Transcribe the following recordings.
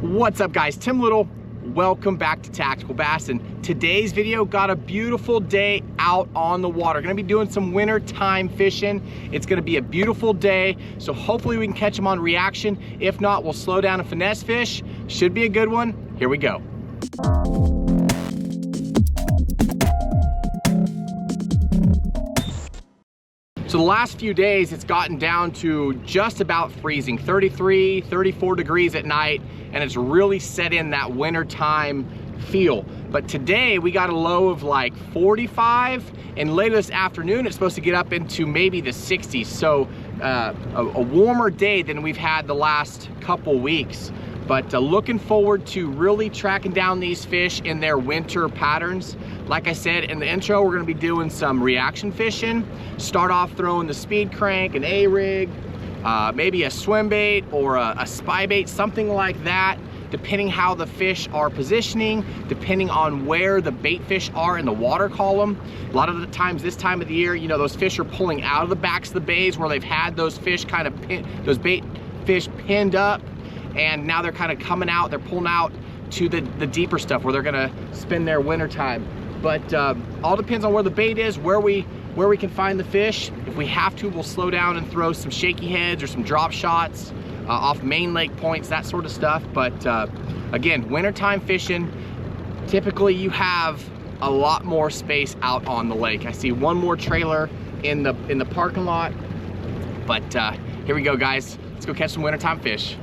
What's up guys, Tim Little. Welcome back to Tactical Bassin. Today's video got a beautiful day out on the water. Gonna be doing some winter time fishing. It's gonna be a beautiful day, so hopefully we can catch them on reaction. If not, we'll slow down and finesse fish. Should be a good one. Here we go. So the last few days, it's gotten down to just about freezing, 33, 34 degrees at night, and it's really set in that wintertime feel. But today we got a low of like 45, and later this afternoon it's supposed to get up into maybe the 60s. So a warmer day than we've had the last couple weeks. But looking forward to really tracking down these fish in their winter patterns. Like I said in the intro, we're gonna be doing some reaction fishing. Start off throwing the speed crank, an A-rig, maybe a swim bait or a spy bait, something like that, depending how the fish are positioning, depending on where the bait fish are in the water column. A lot of the times this time of the year, you know, those fish are pulling out of the backs of the bays where they've had those fish kind of those bait fish pinned up, and now they're kind of coming out, they're pulling out to the deeper stuff where they're gonna spend their winter time. But all depends on where the bait is, where we can find the fish. If we have to, we'll slow down and throw some shaky heads or some drop shots off main lake points, that sort of stuff. But again, wintertime fishing, typically you have a lot more space out on the lake. I see one more trailer in the parking lot. But here we go, guys. Let's go catch some wintertime fish.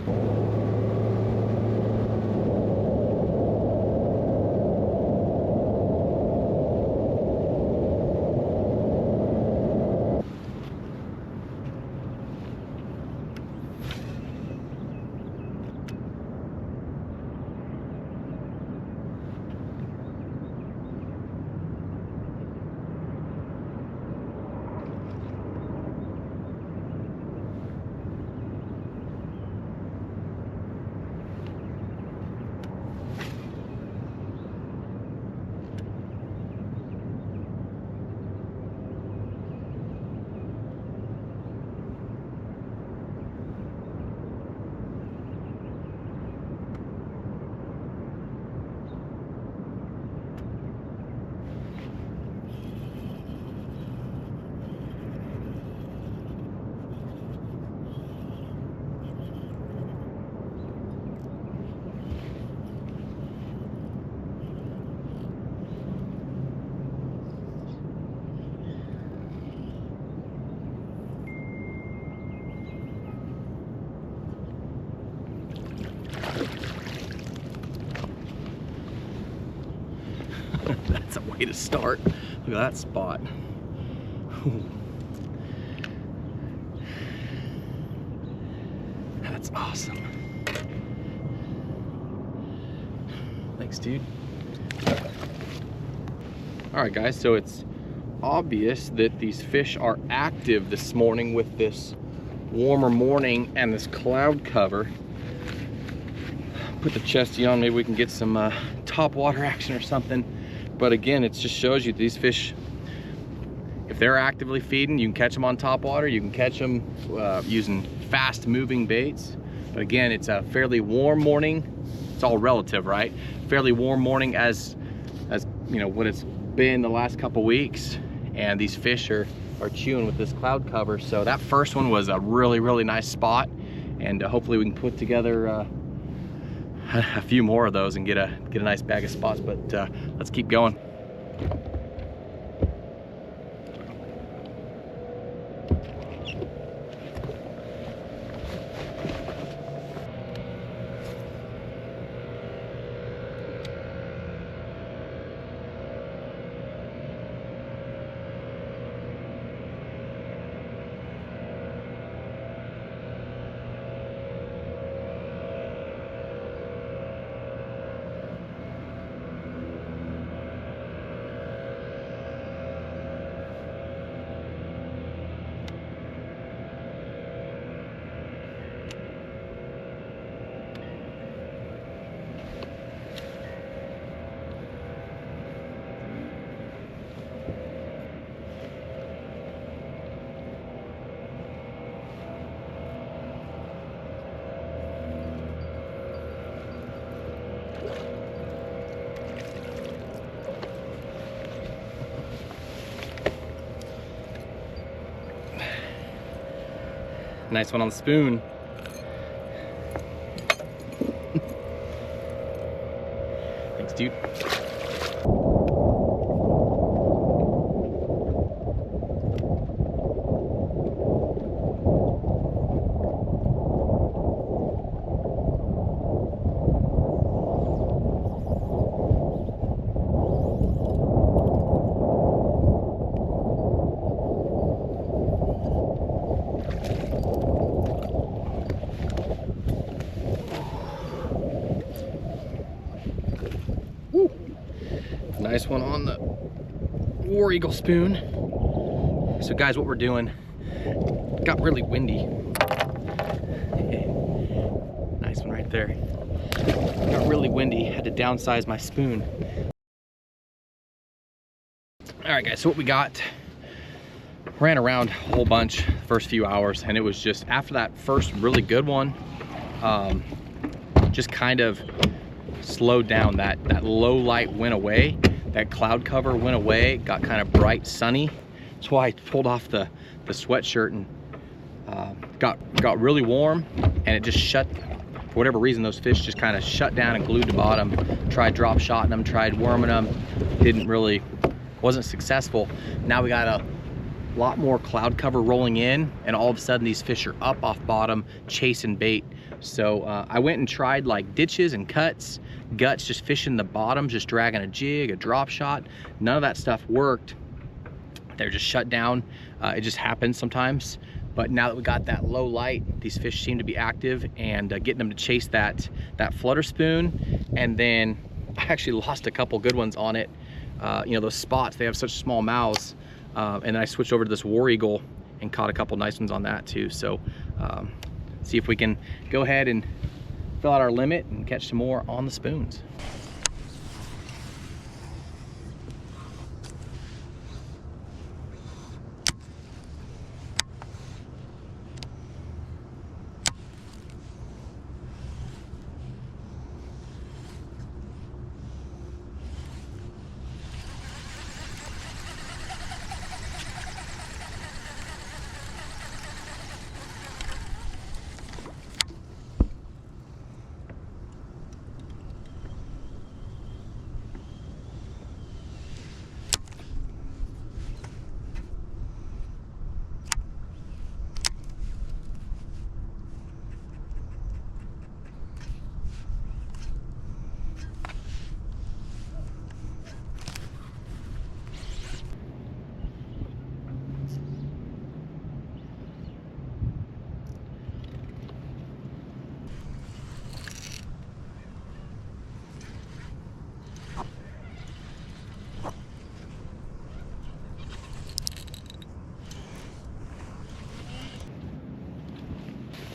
That's a way to start. Look at that spot. Ooh. That's awesome. Thanks, dude. All right, guys, so it's obvious that these fish are active this morning with this warmer morning and this cloud cover. Put the chesty on, maybe we can get some top water action or something. But again, it just shows you these fish, if they're actively feeding, you can catch them on top water, you can catch them using fast moving baits. But again, it's a fairly warm morning. It's all relative, right? Fairly warm morning as you know, what it's been the last couple weeks, and these fish are chewing with this cloud cover. So that first one was a really nice spot, and hopefully we can put together a few more of those and get a nice bag of spots. But let's keep going. Nice one on the spoon. Thanks, dude. Nice one on the War Eagle spoon. So guys, what we're doing, got really windy. Nice one right there. Got really windy, had to downsize my spoon. All right guys, so what we got, ran around a whole bunch the first few hours, and it was just, after that first really good one, just kind of slowed down. That low light went away. That cloud cover went away, got kind of bright, sunny. That's why I pulled off the sweatshirt and got really warm, and it just shut, for whatever reason, those fish just kind of shut down and glued to bottom. Tried drop shotting them, tried worming them, wasn't successful. Now we got a lot more cloud cover rolling in, and all of a sudden these fish are up off bottom chasing bait. So I went and tried like ditches and guts, just fishing the bottoms, just dragging a jig, a drop shot. None of that stuff worked. They're just shut down. It just happens sometimes. But now that we got that low light, these fish seem to be active, and getting them to chase that flutter spoon. And then I actually lost a couple good ones on it. You know, those spots, they have such small mouths. And then I switched over to this War Eagle and caught a couple nice ones on that too. So see if we can go ahead and fill out our limit and catch some more on the spoons.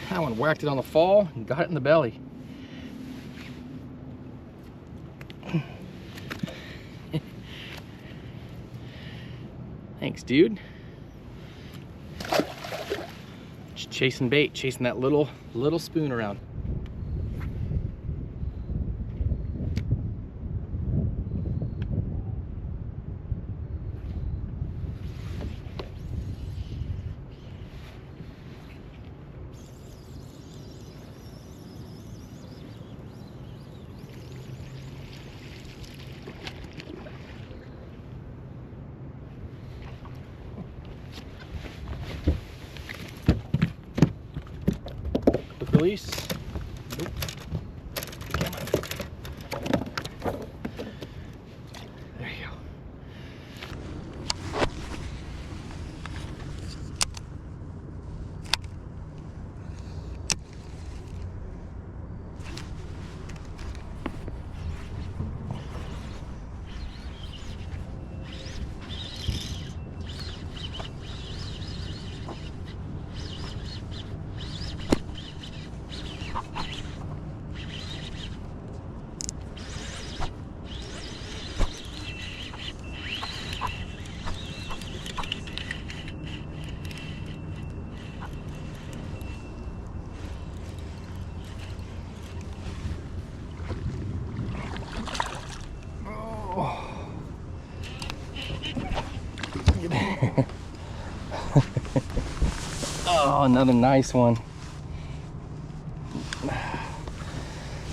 That one whacked it on the fall and got it in the belly. Thanks, dude. Just chasing bait, chasing that little spoon around. Release. Nope. Come on. There you go. Oh, another nice one.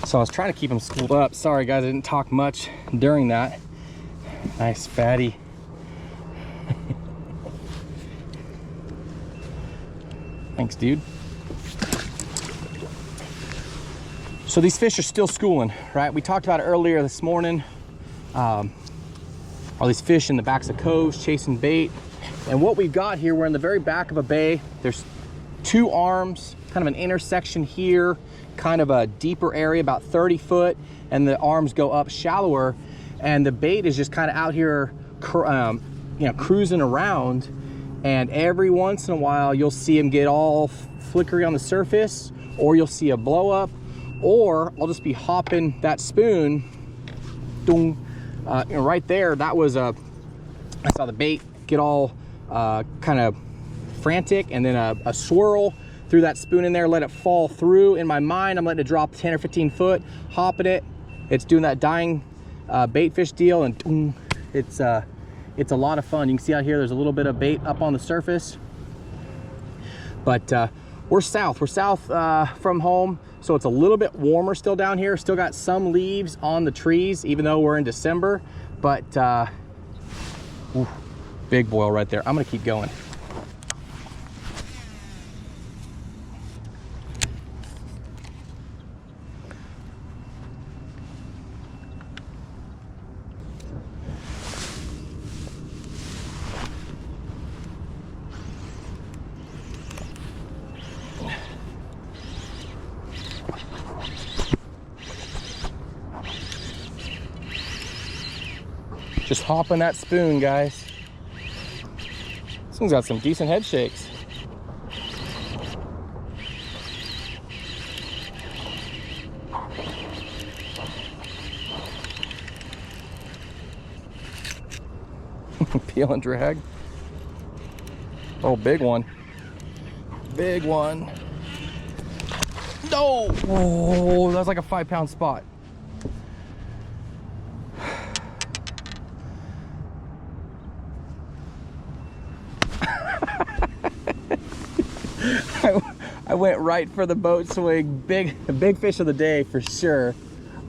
So I was trying to keep them schooled up. Sorry guys, I didn't talk much during that. Nice fatty. Thanks, dude. So these fish are still schooling, right? We talked about it earlier this morning. All these fish in the backs of coves chasing bait. And what we've got here, we're in the very back of a bay. There's two arms, kind of an intersection here, kind of a deeper area, about 30 foot, and the arms go up shallower. And the bait is just kind of out here, cruising around. And every once in a while, you'll see him get all flickery on the surface, or you'll see a blow up, or I'll just be hopping that spoon. Right there, that was I saw the bait get all kind of frantic, and then a swirl threw that spoon in there, let it fall through. In my mind, I'm letting it drop 10 or 15 foot, hopping it. It's doing that dying bait fish deal, and it's a lot of fun. You can see out here, there's a little bit of bait up on the surface. But we're south from home, so it's a little bit warmer still down here. Still got some leaves on the trees, even though we're in December. But ooh, big boil right there. I'm gonna keep going. Just hopping that spoon, guys. This one's got some decent head shakes. Peel and drag. Oh, big one. Big one. No! Oh, that was like a 5-pound spot. I went right for the boat swing. Big fish of the day for sure.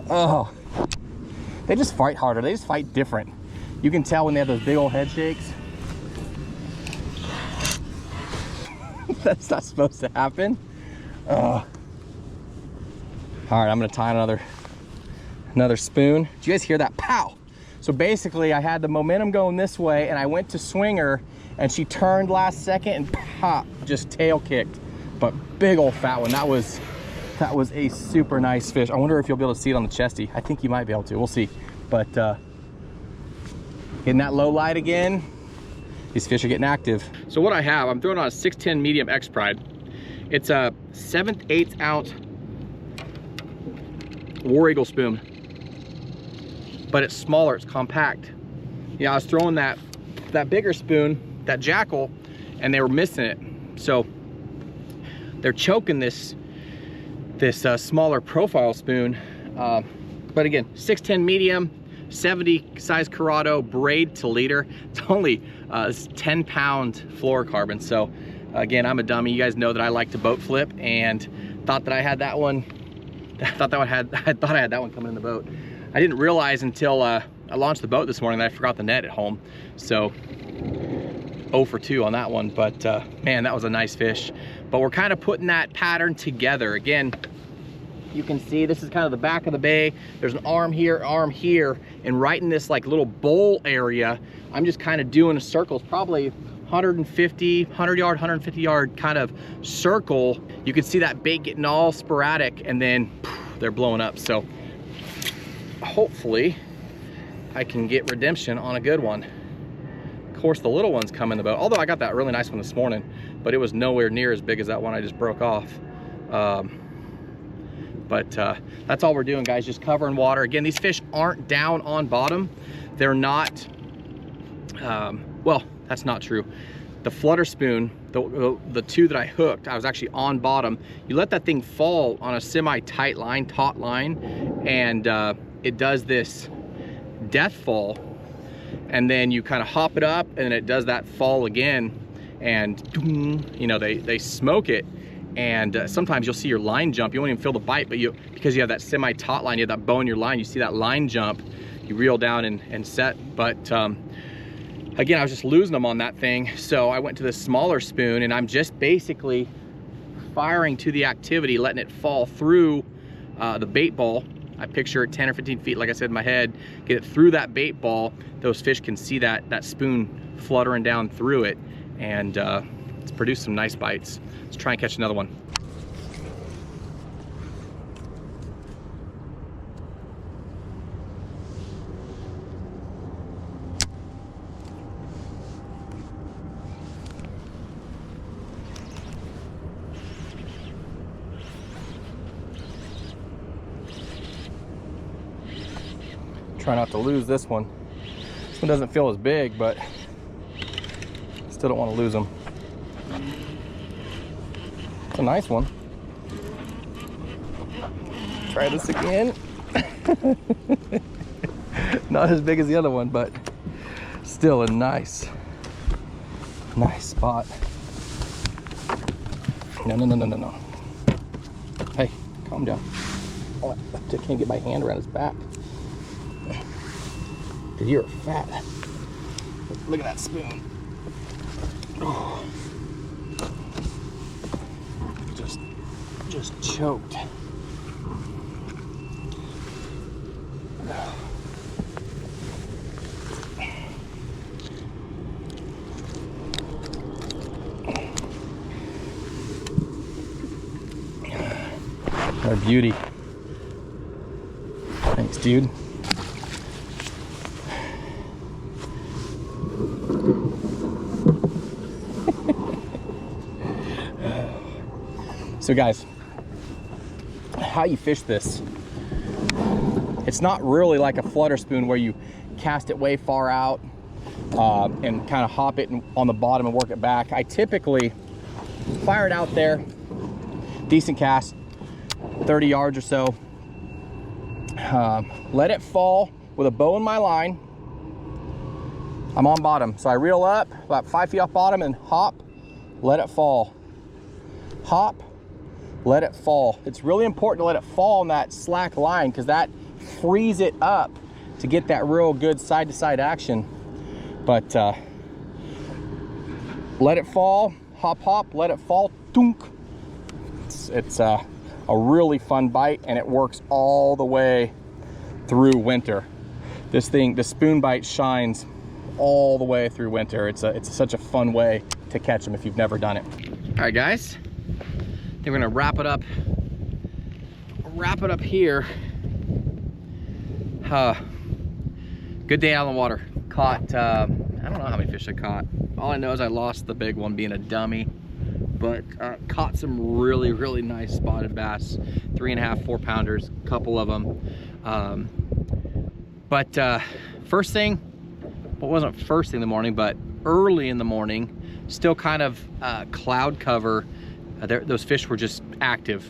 Oh, they just fight harder. They just fight different. You can tell when they have those big old head shakes. That's not supposed to happen. All right, I'm gonna tie another spoon. Did you guys hear that? Pow! So basically, I had the momentum going this way, and I went to swing her, and she turned last second and pop, just tail kicked. But big old fat one. That was a super nice fish. I wonder if you'll be able to see it on the chesty. I think you might be able to. We'll see. But getting that low light again. These fish are getting active. So what I have, I'm throwing on a 610 medium X Pride. It's a 7/8 ounce War Eagle spoon, but it's smaller. It's compact. Yeah, I was throwing that bigger spoon, that Jackal, and they were missing it. So they're choking this smaller profile spoon. But again, 610 medium, 70 size Corrado, braid to leader. It's only 10-pound fluorocarbon. So again, I'm a dummy. You guys know that I like to boat flip, and thought that I had that one. I thought I had that one coming in the boat. I didn't realize until I launched the boat this morning that I forgot the net at home. So 0 for 2 on that one. But man, that was a nice fish. But we're kind of putting that pattern together. Again, you can see this is kind of the back of the bay. There's an arm here, and right in this like little bowl area, I'm just kind of doing a circle. It's probably 100 yard, 150 yard kind of circle. You can see that bait getting all sporadic, and then they're blowing up. So hopefully I can get redemption on a good one. Of course, the little ones come in the boat. Although I got that really nice one this morning, but it was nowhere near as big as that one I just broke off. But that's all we're doing, guys, just covering water. Again, these fish aren't down on bottom. They're not, well, that's not true. The flutter spoon, the two that I hooked, I was actually on bottom. You let that thing fall on a semi-tight line, taut line, and it does this death fall, and then you kind of hop it up, and it does that fall again. and you know, they smoke it. And sometimes you'll see your line jump. You won't even feel the bite, but because you have that semi-taut line, you have that bow in your line, you see that line jump, you reel down and set. But again, I was just losing them on that thing. So I went to this smaller spoon, and I'm just basically firing to the activity, letting it fall through the bait ball. I picture it 10 or 15 feet, like I said in my head, get it through that bait ball. Those fish can see that spoon fluttering down through it, and it's produced some nice bites. Let's try and catch another one. Try not to lose this one. This one doesn't feel as big, but still don't want to lose them. It's a nice one. Try this again. Not as big as the other one, but still a nice spot. No. Hey, calm down. Oh, I can't get my hand around his back. You're fat. Look at that spoon. Oh. Just choked. What a beauty. Thanks, dude. So guys, how you fish this, it's not really like a flutter spoon where you cast it way far out and kind of hop it on the bottom and work it back. I typically fire it out there, decent cast, 30 yards or so, let it fall with a bow in my line. I'm on bottom, so I reel up about 5 feet off bottom and hop, let it fall. Hop, let it fall. It's really important to let it fall on that slack line, because that frees it up to get that real good side-to-side action. But let it fall, hop, hop, let it fall, tunk. It's a really fun bite, and it works all the way through winter. This thing, the spoon bite shines all the way through winter. It's such a fun way to catch them if you've never done it. All right, guys. We're gonna wrap it up here. Good day out on the water. Caught I don't know how many fish I caught. All I know is I lost the big one being a dummy, but caught some really nice spotted bass, 3.5, 4 pounders, a couple of them. But first thing, well, it wasn't first thing in the morning, but early in the morning, still kind of cloud cover. Those fish were just active.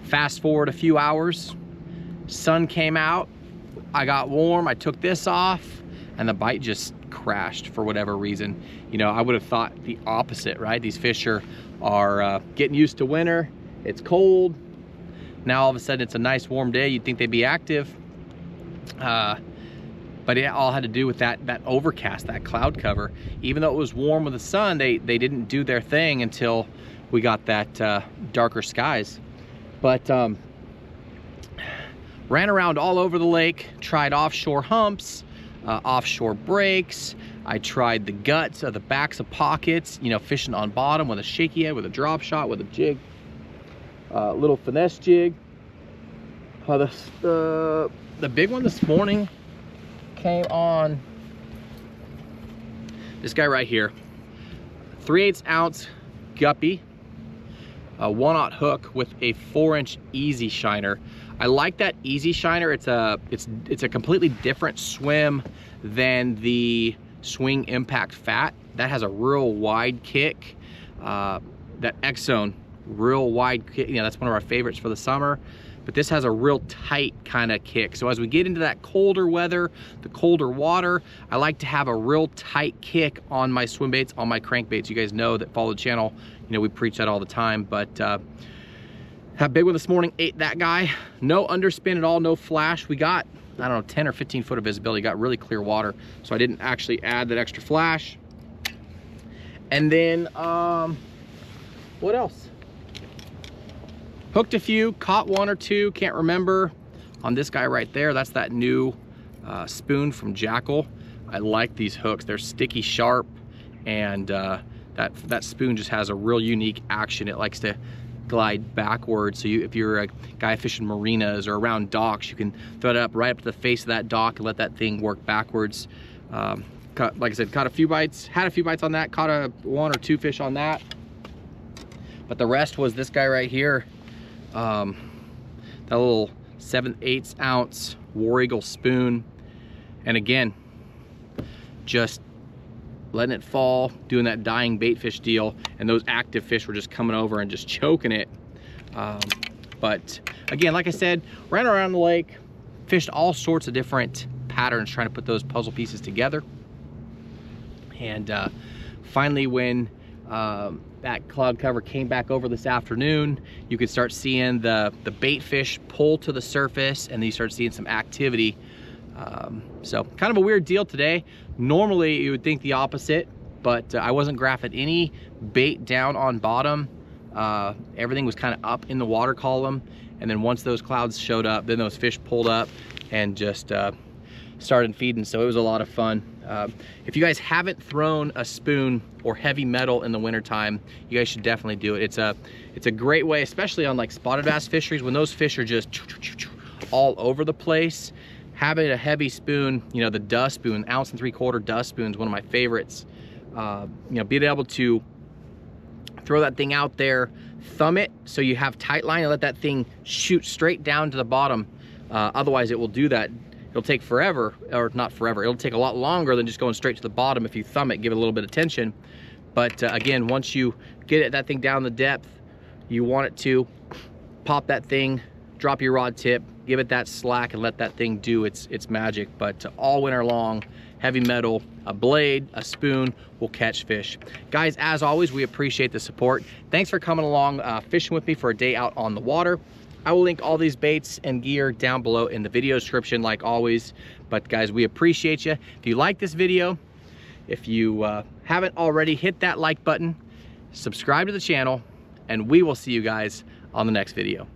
Fast forward a few hours, sun came out, I got warm, I took this off, and the bite just crashed for whatever reason. You know, I would have thought the opposite, right? These fish are getting used to winter, it's cold, now all of a sudden it's a nice warm day, you'd think they'd be active. But it all had to do with that overcast, that cloud cover. Even though it was warm with the sun, they didn't do their thing until we got that darker skies. But ran around all over the lake, tried offshore humps, offshore breaks. I tried the guts of the backs of pockets, you know, fishing on bottom with a shaky head, with a drop shot, with a jig, little finesse jig. The big one this morning came on this guy right here, 3/8 ounce guppy, a 1/0 hook with a 4-inch easy shiner. I like that easy shiner. It's a completely different swim than the Swing Impact Fat. That has a real wide kick. That X Zone, real wide kick. You know, that's one of our favorites for the summer. but this has a real tight kind of kick. So as we get into that colder weather, the colder water, I like to have a real tight kick on my swim baits, on my crankbaits. You guys know that follow the channel, you know, we preach that all the time. But had a big one this morning, ate that guy. No underspin at all, no flash. We got, I don't know, 10 or 15 foot of visibility, got really clear water, so I didn't actually add that extra flash. And then what else? Hooked a few, caught one or two, can't remember. On this guy right there, that's that new spoon from Jackal. I like these hooks. They're sticky sharp, and that spoon just has a real unique action. It likes to glide backwards. So if you're a guy fishing marinas or around docks, you can throw it up right up to the face of that dock and let that thing work backwards. Like I said, caught a few bites, had a few bites on that, caught one or two fish on that. But the rest was this guy right here. That little 7/8 ounce War Eagle spoon. And again, just letting it fall, doing that dying baitfish deal, and those active fish were just coming over and just choking it. But again, like I said, ran around the lake, fished all sorts of different patterns, trying to put those puzzle pieces together. And finally, when that cloud cover came back over this afternoon, you could start seeing the baitfish pull to the surface, and then you start seeing some activity. So kind of a weird deal today. Normally you would think the opposite, but I wasn't graphing any bait down on bottom. Everything was kind of up in the water column, and then once those clouds showed up, then those fish pulled up and just started feeding. So it was a lot of fun. If you guys haven't thrown a spoon or heavy metal in the wintertime, you guys should definitely do it. It's a great way, especially on like spotted bass fisheries, when those fish are just all over the place. Having a heavy spoon, you know, the dust spoon, 1 3/4 ounce dust spoon is one of my favorites. You know, being able to throw that thing out there, thumb it so you have tight line, and let that thing shoot straight down to the bottom. Otherwise it will do that. It'll take forever, or not forever, it'll take a lot longer than just going straight to the bottom. If you thumb it, give it a little bit of tension. But again, once you get that thing down the depth you want it to, pop that thing, drop your rod tip, give it that slack, and let that thing do its magic. But all winter long, heavy metal, a blade, a spoon will catch fish. Guys, as always, we appreciate the support. Thanks for coming along fishing with me for a day out on the water. I will link all these baits and gear down below in the video description, like always. But guys, we appreciate you. If you like this video, if you haven't already, hit that like button, subscribe to the channel, and we will see you guys on the next video.